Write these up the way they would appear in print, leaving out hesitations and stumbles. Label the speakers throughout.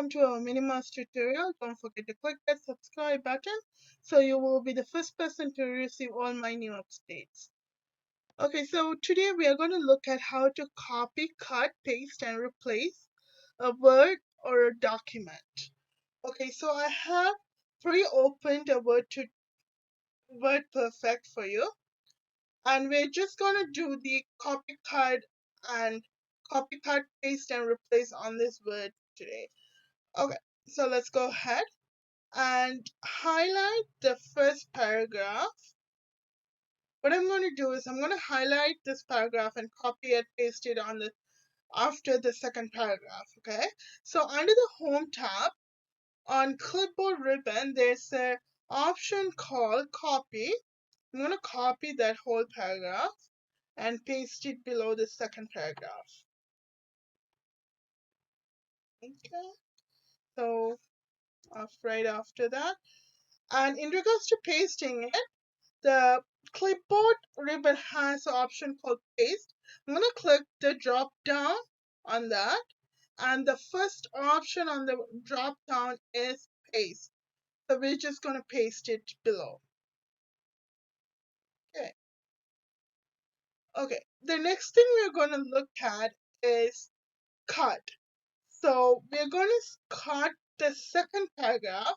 Speaker 1: welcome to our Minimouse tutorial. Don't forget to click that subscribe button so you will be the first person to receive all my new updates. Okay, so today we are going to look at how to copy, cut, paste, and replace a word or a document. Okay, so I have pre-opened a Word Perfect for you, and we're just going to do the copy, cut, paste, and replace on this word today. Okay, so let's go ahead and highlight the first paragraph. What I'm going to do is I'm going to highlight this paragraph and copy it, paste it on the after the second paragraph. Okay, so under the Home tab on clipboard ribbon, there's an option called Copy. I'm going to copy that whole paragraph and paste it below the second paragraph. Okay, so right after that, and in regards to pasting it, the clipboard ribbon has an option called paste. I'm going to click the drop down on that, and the first option on the drop down is paste. So we're just going to paste it below. Okay. Okay. The next thing we're going to look at is cut. So we're going to cut the second paragraph.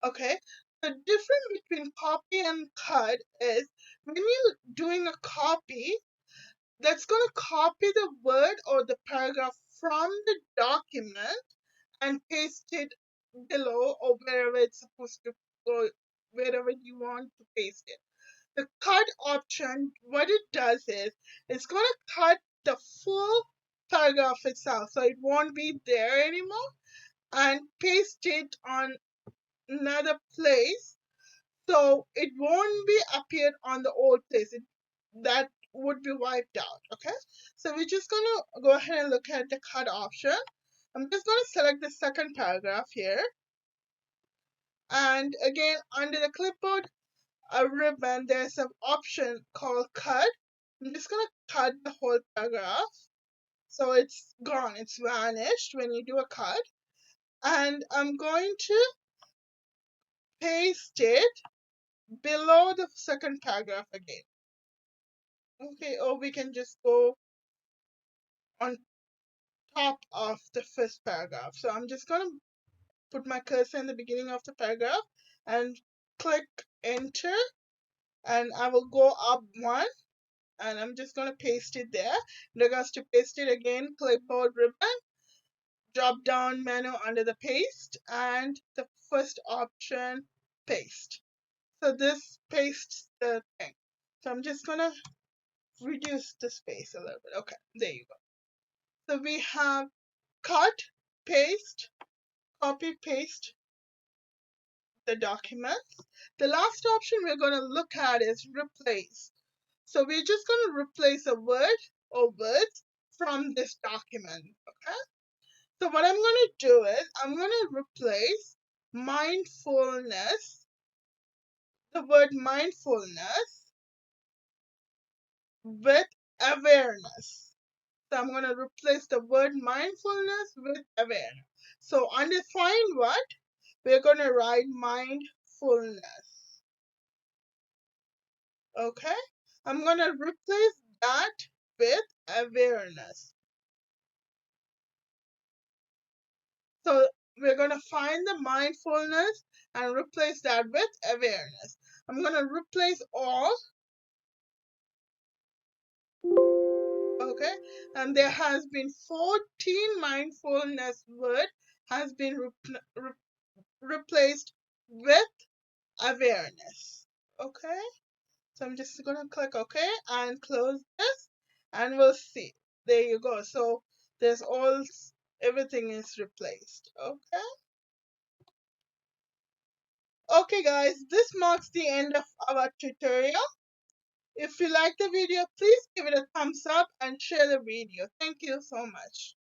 Speaker 1: Okay. The difference between copy and cut is when you're doing a copy, that's going to copy the word or the paragraph from the document and paste it below or wherever it's supposed to go, wherever you want to paste it. The cut option, what it does is it's going to cut the full paragraph itself, so it won't be there anymore, and paste it on another place, so it won't be appeared on the old place. That would be wiped out. Okay, so we're just going to go ahead and look at the cut option. I'm just going to select the second paragraph here, and again under the clipboard ribbon there's an option called cut. I'm just going to cut the whole paragraph, so it's gone, it's vanished when you do a cut, and I'm going to paste it below the second paragraph again. Okay, or we can just go on top of the first paragraph. So I'm just going to put my cursor in the beginning of the paragraph and click enter, and I will go up one, and I'm just going to paste it there. In regards to paste it, again clipboard ribbon, drop down menu under the paste, and the first option paste. So this pastes the thing. So I'm just going to reduce the space a little bit. Okay, there you go. So we have cut, paste, copy, paste the documents. The last option we're going to look at is replace. So we're just going to replace a word or words from this document. Okay. So what I'm going to do is I'm going to replace mindfulness, the word mindfulness, with awareness. So I'm going to replace the word mindfulness with awareness. So under find what, we're going to write mindfulness. Okay. I'm going to replace that with awareness. So we're going to find the mindfulness and replace that with awareness. I'm going to replace all. Okay, and there has been 14 mindfulness word has been replaced with awareness. Okay, so I'm just gonna click OK and close this, and we'll see. There you go. So there's everything is replaced. Okay. Okay guys, this marks the end of our tutorial. If you like the video, please give it a thumbs up and share the video. Thank you so much.